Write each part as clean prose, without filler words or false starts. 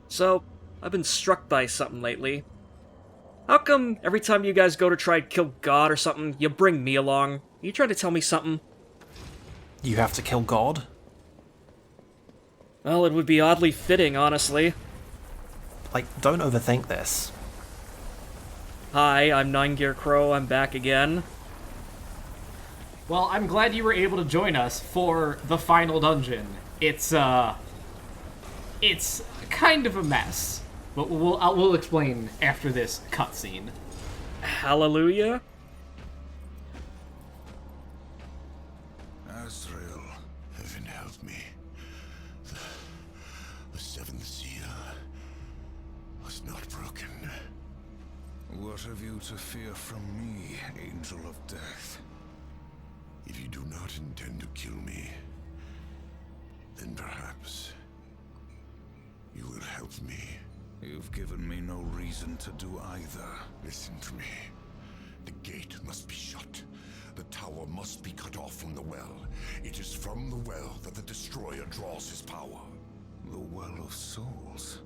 So, I've been struck by something lately. How come every time you guys go to try to kill God or something, you bring me along? You trying to tell me something? You have to kill God? Well, it would be oddly fitting, honestly. Like, don't overthink this. Hi, I'm Nine Gear Crow, I'm back again. Well, I'm glad you were able to join us for the final dungeon. It's kind of a mess, but we'll explain after this cutscene. Hallelujah? Azrael, heaven help me. The seventh seal was not broken. What have you to fear from me, Angel of Death? If you do not intend to kill me, then perhaps you will help me. You've given me no reason to do either. Listen to me. The gate must be shut. The tower must be cut off from the well. It is from the well that the Destroyer draws his power. The Well of Souls?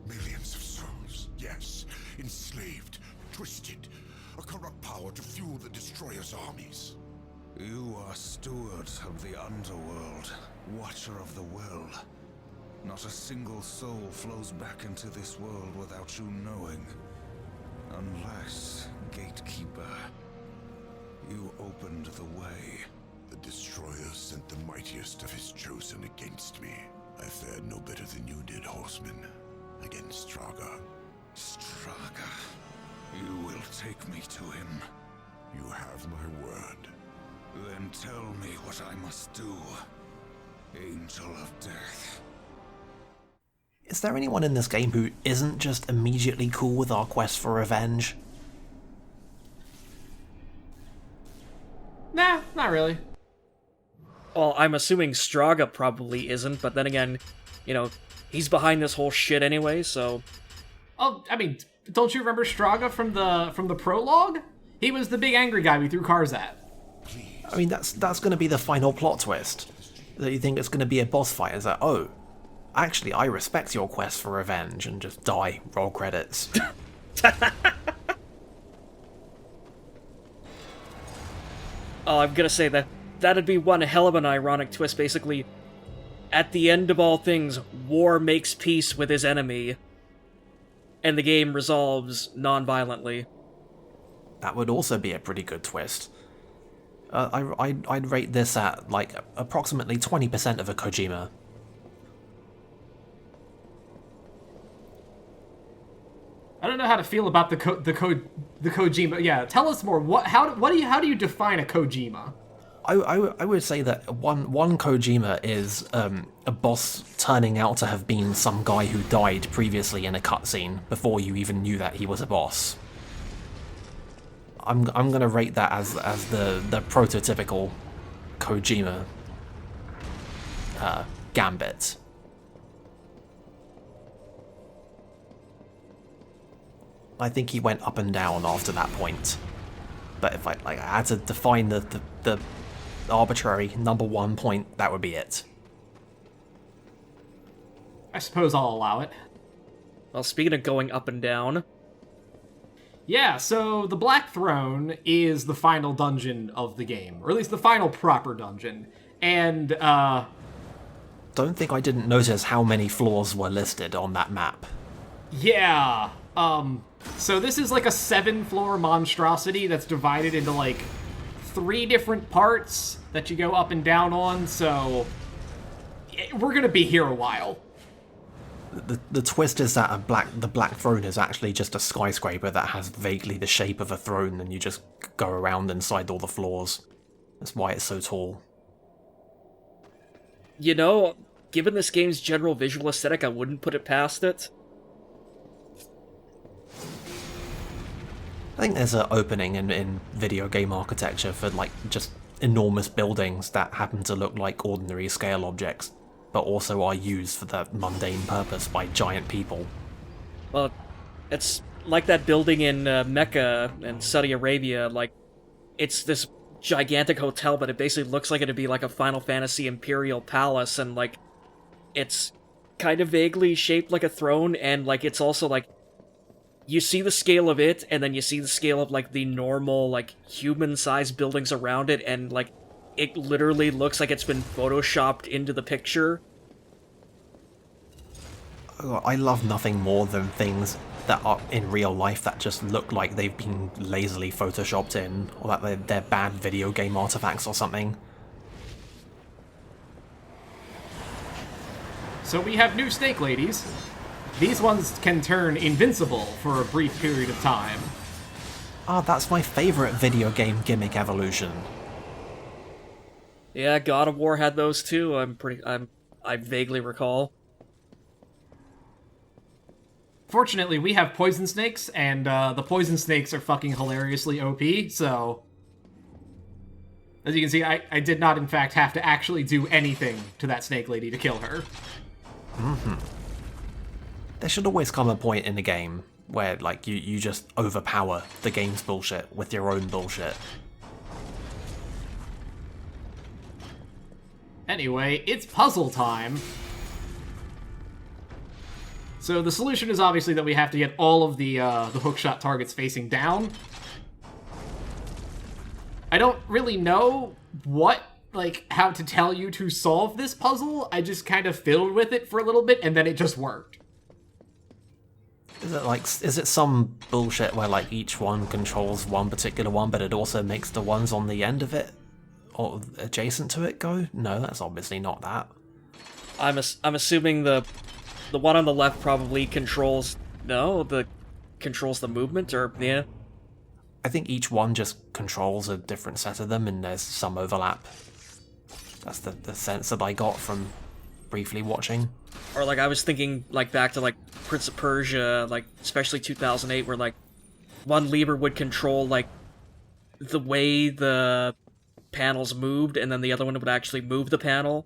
Millions of souls, yes. Enslaved, twisted. A corrupt power to fuel the Destroyer's armies. You are stewards of the underworld, watcher of the well. Not a single soul flows back into this world without you knowing. Unless, Gatekeeper, you opened the way. The Destroyer sent the mightiest of his chosen against me. I fared no better than you did, Horseman, against Straga. Straga? You will take me to him. You have my word. Then tell me what I must do, Angel of Death. Is there anyone in this game who isn't just immediately cool with our quest for revenge? Nah, not really. Well, I'm assuming Straga probably isn't, but then again, you know, he's behind this whole shit anyway, so... Oh, I mean, don't you remember Straga from the prologue? He was the big angry guy we threw cars at. I mean, that's going to be the final plot twist. That you think it's going to be a boss fight. It's like, oh, actually, I respect your quest for revenge, and just die. Roll credits. Oh, I'm gonna say that'd be one hell of an ironic twist, basically. At the end of all things, war makes peace with his enemy, and the game resolves non-violently. That would also be a pretty good twist. I'd rate this at, like, approximately 20% of a Kojima. I don't know how to feel about the Kojima. Yeah, tell us more. How do you define a Kojima? I would say that one Kojima is a boss turning out to have been some guy who died previously in a cutscene before you even knew that he was a boss. I'm gonna rate that as the prototypical Kojima gambit. I think he went up and down after that point. But if I had to define the arbitrary number one point, that would be it. I suppose I'll allow it. Well, speaking of going up and down... Yeah, so the Black Throne is the final dungeon of the game, or at least the final proper dungeon. And, Don't think I didn't notice how many floors were listed on that map. yeah, so this is like a 7-floor monstrosity that's divided into, like, 3 different parts that you go up and down on, so we're gonna be here a while. The twist is that the Black Throne is actually just a skyscraper that has vaguely the shape of a throne, and you just go around inside all the floors. That's why it's so tall. You know, given this game's general visual aesthetic, I wouldn't put it past it. I think there's an opening in video game architecture for, like, just enormous buildings that happen to look like ordinary scale objects, but also are used for that mundane purpose by giant people. Well, it's like that building in Mecca in Saudi Arabia, like, it's this gigantic hotel, but it basically looks like it'd be like a Final Fantasy Imperial Palace, and, like, it's kind of vaguely shaped like a throne, and, like, it's also, like, you see the scale of it, and then you see the scale of, like, the normal, like, human-sized buildings around it, and, like, it literally looks like it's been photoshopped into the picture. I love nothing more than things that are in real life that just look like they've been lazily photoshopped in, or that they're bad video game artifacts or something. So we have new snake ladies. These ones can turn invincible for a brief period of time. Ah, that's my favourite video game gimmick evolution. Yeah, God of War had those too, I vaguely recall. Fortunately, we have poison snakes, and the poison snakes are fucking hilariously OP, so... As you can see, I did not, in fact, have to actually do anything to that snake lady to kill her. There should always come a point in a game where, like, you just overpower the game's bullshit with your own bullshit. Anyway, it's puzzle time. So the solution is obviously that we have to get all of the hookshot targets facing down. I don't really know how to tell you to solve this puzzle. I just kind of fiddled with it for a little bit, and then it just worked. Is it some bullshit where, like, each one controls one particular one, but it also makes the ones on the end of it, or adjacent to it, go? No, that's obviously not that. I'm assuming the one on the left probably controls the movement, or yeah. I think each one just controls a different set of them, and there's some overlap. That's the sense that I got from briefly watching. Or, like, I was thinking, like, back to, like, Prince of Persia, like, especially 2008, where, like, one lever would control, like, the way the panels moved, and then the other one would actually move the panel.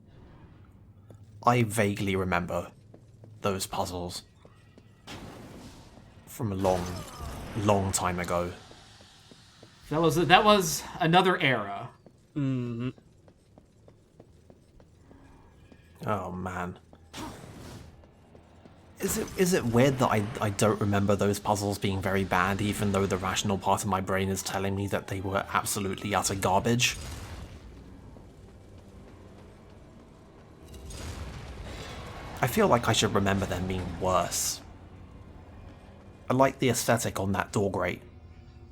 I vaguely remember those puzzles from a long, long time ago. That was another era. Mm-hmm. Oh man. Is it weird that I don't remember those puzzles being very bad, even though the rational part of my brain is telling me that they were absolutely utter garbage? I feel like I should remember them being worse. I like the aesthetic on that door grate.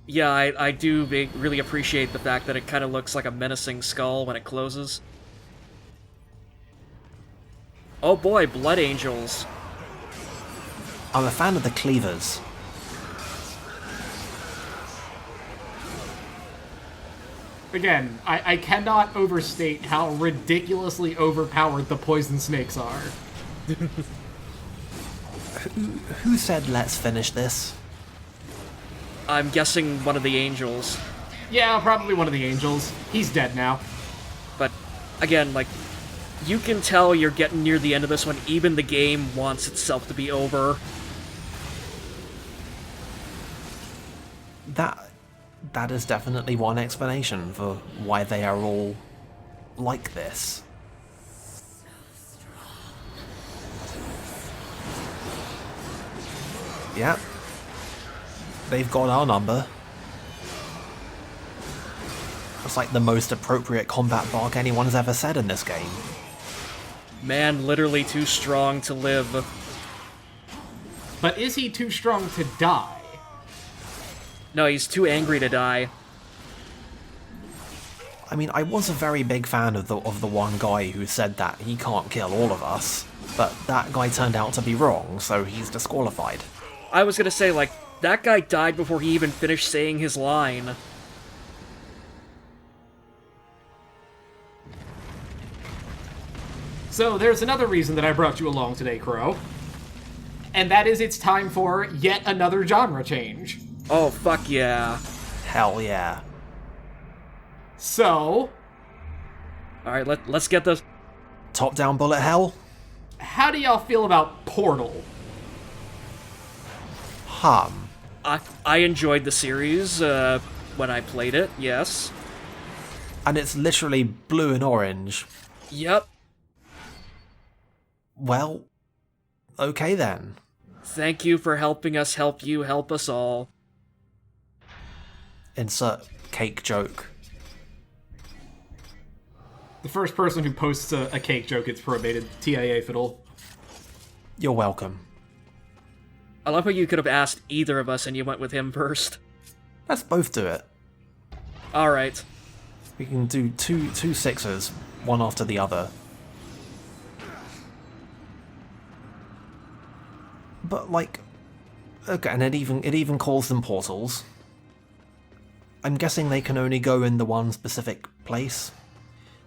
Yeah, I do really appreciate the fact that it kind of looks like a menacing skull when it closes. Oh boy, blood angels. I'm a fan of the cleavers. Again, I cannot overstate how ridiculously overpowered the poison snakes are. Who said let's finish this? I'm guessing one of the angels. Yeah, probably one of the angels. He's dead now. But, again, like, you can tell you're getting near the end of this one. Even the game wants itself to be over. That is definitely one explanation for why they are all like this. Yeah. They've got our number. That's like the most appropriate combat bark anyone's ever said in this game. Man literally too strong to live. But is he too strong to die? No, he's too angry to die. I mean, I was a very big fan of the one guy who said that he can't kill all of us, but that guy turned out to be wrong, so he's disqualified. I was gonna say, like, that guy died before he even finished saying his line. So there's another reason that I brought you along today, Crow. And that is it's time for yet another genre change. Oh, fuck yeah. Hell yeah. So... Alright, let's get the... Top-down bullet hell? How do y'all feel about Portal? I enjoyed the series when I played it, yes. And it's literally blue and orange. Yep. Well, Okay then. Thank you for helping us help you help us all. Insert cake joke. The first person who posts a cake joke gets probated. TIA fiddle. You're welcome. I love how you could have asked either of us and you went with him first. Let's both do it. Alright. We can do two sixes, one after the other. But like, okay, and it even calls them portals. I'm guessing they can only go in the one specific place.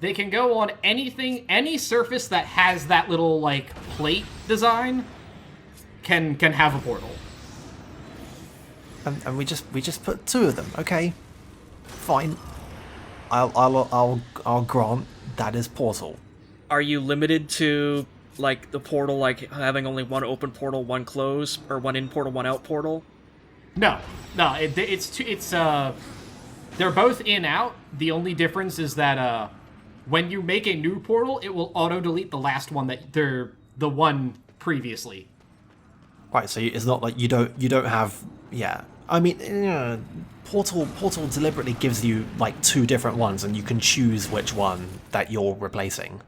They can go on any surface that has that little, like, plate design can have a portal. And we just put 2 of them, okay? Fine. I'll grant that is portal. Are you limited to, like, the portal, like, having only one open portal, one close, or one in portal, one out portal? No, they're both in out. The only difference is that when you make a new portal, it will auto delete the last one the one previously. Right, so it's not like you don't have, yeah. I mean, Portal deliberately gives you like 2 different ones, and you can choose which one that you're replacing.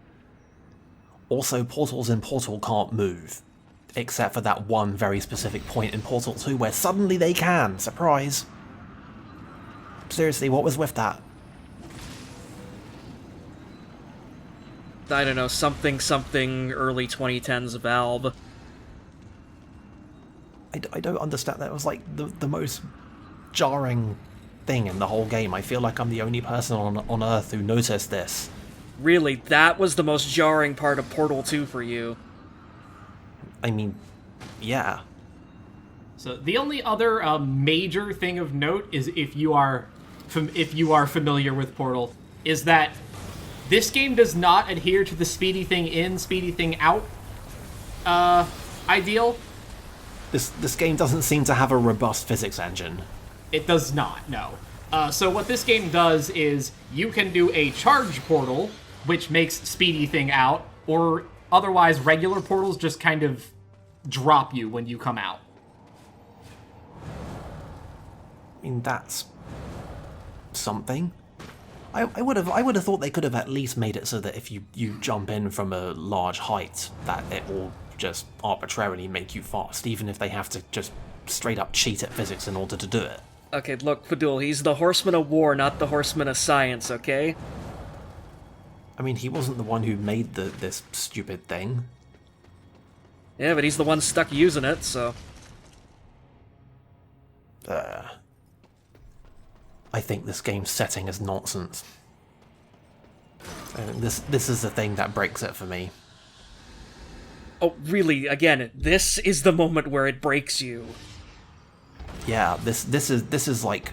Also, portals in Portal can't move, except for that one very specific point in Portal 2 where suddenly they can. Surprise! Seriously, what was with that? I don't know, something early 2010s Valve. I don't understand. That was like the most jarring thing in the whole game. I feel like I'm the only person on Earth who noticed this. Really, that was the most jarring part of Portal 2 for you. I mean, yeah. So the only other major thing of note is if you are familiar with Portal, is that this game does not adhere to the speedy thing in, speedy thing out ideal. This game doesn't seem to have a robust physics engine. It does not, no. So what this game does is you can do a charge portal, which makes speedy thing out, or otherwise regular portals just kind of drop you when you come out. I mean, that's something. I would have thought they could have at least made it so that if you jump in from a large height, that it will just arbitrarily make you fast, even if they have to just straight up cheat at physics in order to do it. Okay, look, Fadul, he's the horseman of war, not the horseman of science, okay? I mean, he wasn't the one who made this stupid thing. Yeah, but he's the one stuck using it, so... I think this game's setting is nonsense. This is the thing that breaks it for me. Oh, really, again, this is the moment where it breaks you. Yeah, this is like...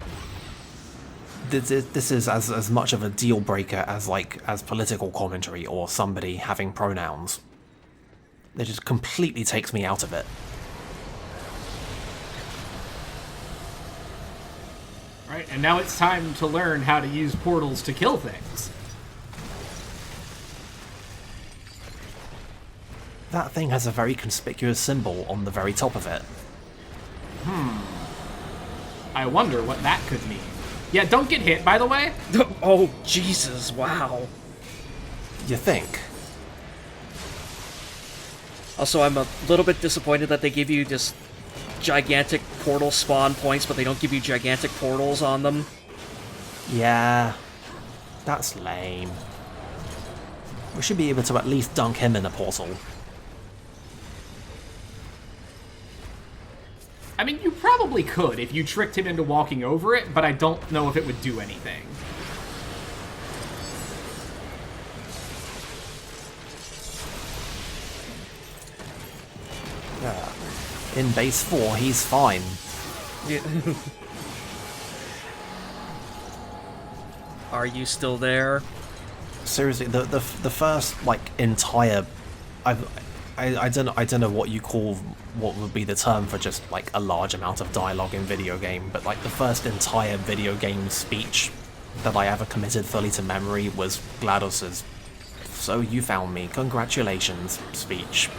This is as much of a deal breaker as political commentary or somebody having pronouns. It just completely takes me out of it. Right, and now it's time to learn how to use portals to kill things. That thing has a very conspicuous symbol on the very top of it. I wonder what that could mean. Yeah, don't get hit, by the way. Oh, Jesus, wow. You think? Also, I'm a little bit disappointed that they give you just gigantic portal spawn points, but they don't give you gigantic portals on them. Yeah, that's lame. We should be able to at least dunk him in a portal. I mean, you probably could if you tricked him into walking over it, but I don't know if it would do anything. Yeah. In base 4, he's fine. Yeah. Are you still there? Seriously, the first like entire, I don't know what you call what would be the term for just like a large amount of dialogue in video game, but like the first entire video game speech that I ever committed fully to memory was GLaDOS's "So you found me, congratulations" speech.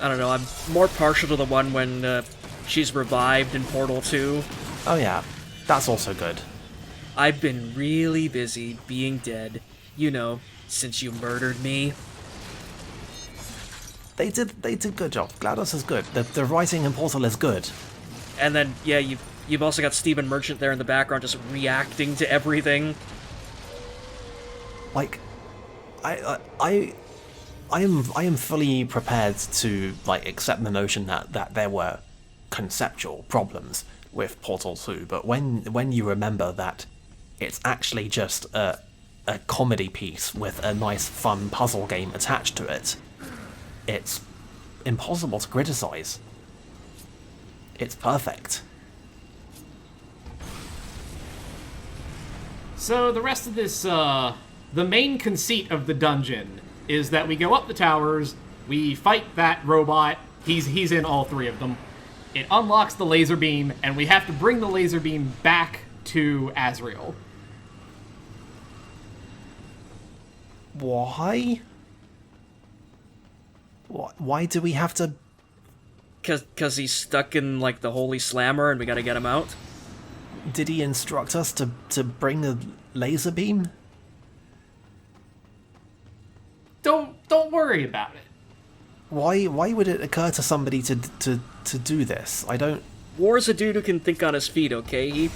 I don't know, I'm more partial to the one when she's revived in Portal 2. Oh yeah, that's also good. I've been really busy being dead, you know, since you murdered me. They did a good job. GLaDOS is good. The writing in Portal is good. And then, yeah, you've also got Stephen Merchant there in the background just reacting to everything. Like, I am fully prepared to like accept the notion that there were conceptual problems with Portal 2, but when you remember that it's actually just a comedy piece with a nice fun puzzle game attached to it, it's impossible to criticize. It's perfect. So the rest of this, the main conceit of the dungeon is that we go up the towers, we fight that robot, he's in all three of them, it unlocks the laser beam, and we have to bring the laser beam back to Azrael. Why? Why do we have to... Cause he's stuck in, like, the Holy Slammer and we gotta get him out? Did he instruct us to bring the laser beam? Don't worry about it. Why would it occur to somebody to do this? I don't... War's a dude who can think on his feet, okay?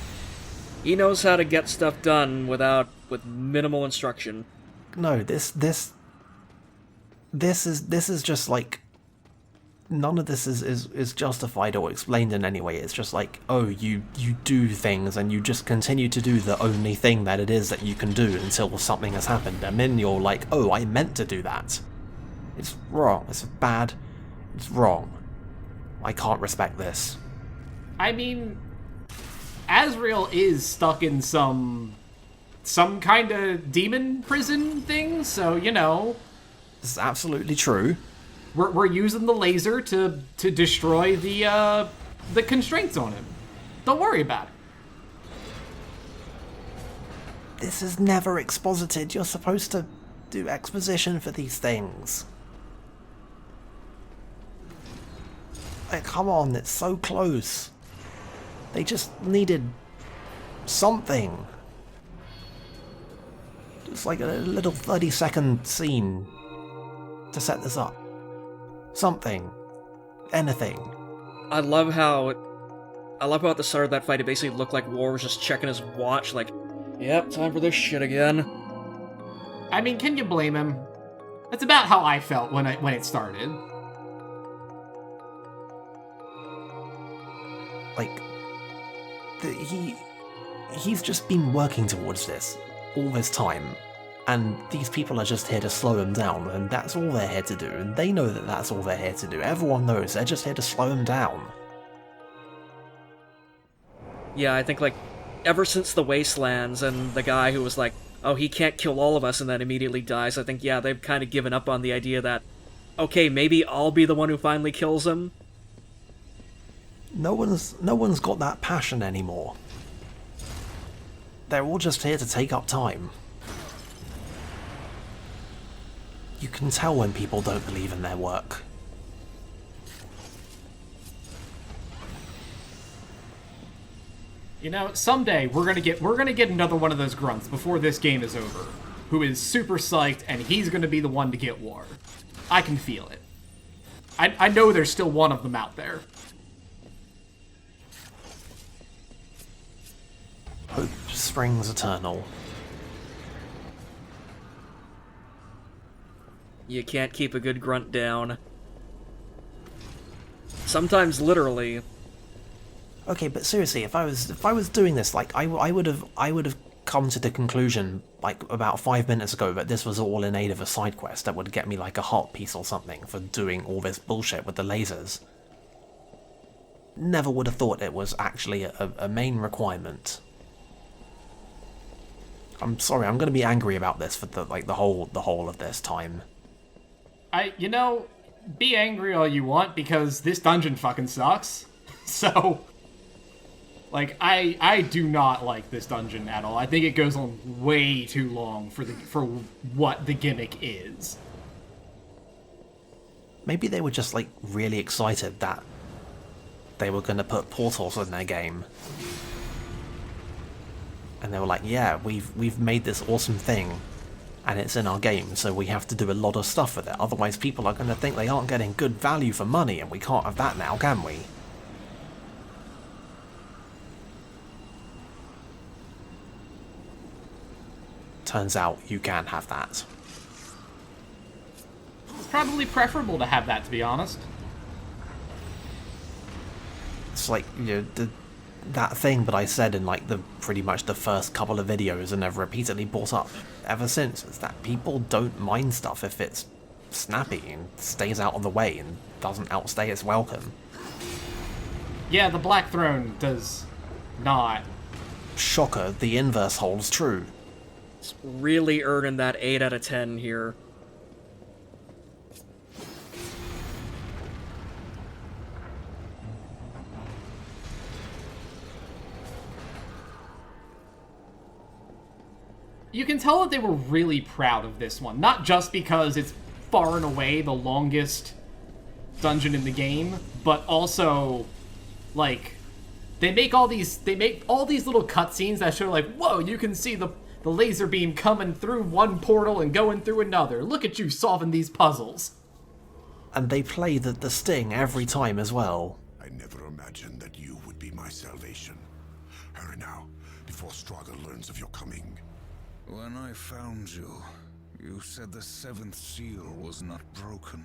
He knows how to get stuff done with minimal instruction. No, this is just like... None of this is justified or explained in any way. It's just like, oh, you do things and you just continue to do the only thing that it is that you can do until something has happened. And then you're like, oh, I meant to do that. It's wrong. It's bad. It's wrong. I can't respect this. I mean, Azrael is stuck in some kind of demon prison thing, so, you know. This is absolutely true. We're using the laser to destroy the constraints on him. Don't worry about it. This is never exposited. You're supposed to do exposition for these things. Like, come on, it's so close. They just needed something. Just like a little 30-second scene to set this up. Something. Anything. I love how at the start of that fight it basically looked like War was just checking his watch, like, yep, time for this shit again. I mean, can you blame him? That's about how I felt when it started. Like, he's just been working towards this all this time. And these people are just here to slow him down, and that's all they're here to do, and they know that that's all they're here to do. Everyone knows they're just here to slow him down. Yeah, I think, like, ever since the Wastelands and the guy who was like, oh, he can't kill all of us and then immediately dies, I think, yeah, they've kind of given up on the idea that, okay, maybe I'll be the one who finally kills him. No one's got that passion anymore. They're all just here to take up time. You can tell when people don't believe in their work. You know, someday we're gonna get another one of those grunts before this game is over, who is super psyched, and he's gonna be the one to get War. I can feel it. I know there's still one of them out there. Hope springs eternal. You can't keep a good grunt down. Sometimes literally. Okay, but seriously, if I was doing this, like I would have come to the conclusion like about 5 minutes ago that this was all in aid of a side quest that would get me like a heart piece or something for doing all this bullshit with the lasers. Never would have thought it was actually a main requirement. I'm sorry, I'm gonna be angry about this for the whole of this time. You know, be angry all you want, because this dungeon fucking sucks. So, like, I do not like this dungeon at all. I think it goes on way too long for what the gimmick is. Maybe they were just like really excited that they were going to put portals in their game. And they were like, yeah, we've made this awesome thing and it's in our game, so we have to do a lot of stuff with it. Otherwise people are going to think they aren't getting good value for money, and we can't have that now, can we? Turns out you can have that. It's probably preferable to have that, to be honest. It's like, you know, that thing that I said in like the pretty much the first couple of videos and have repeatedly brought up ever since, is that people don't mind stuff if it's snappy and stays out of the way and doesn't outstay its welcome. Yeah, the Black Throne does not. Shocker, the inverse holds true. It's really earning that 8 out of 10 here. You can tell that they were really proud of this one, not just because it's far and away the longest dungeon in the game, but also, like, they make all these little cutscenes that show, like, whoa, you can see the laser beam coming through one portal and going through another. Look at you solving these puzzles. And they play the sting every time as well. I never imagined that you would be my salvation. Hurry now, before Straga learns of your coming. When I found you, you said the 7th seal was not broken.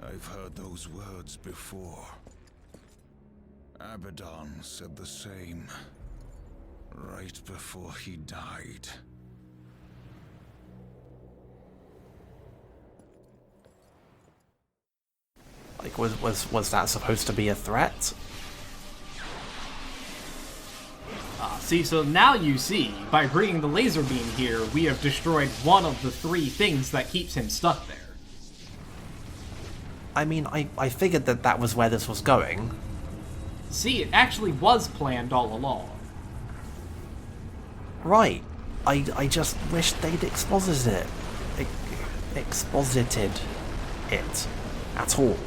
I've heard those words before. Abaddon said the same, right before he died. Like, was that supposed to be a threat? See, so now you see, by bringing the laser beam here, we have destroyed one of the 3 things that keeps him stuck there. I mean, I figured that was where this was going. See, it actually was planned all along. Right. I just wish they'd exposited it at all.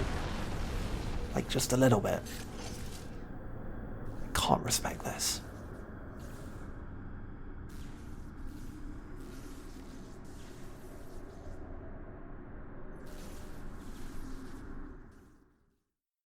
Like, just a little bit. Can't respect this.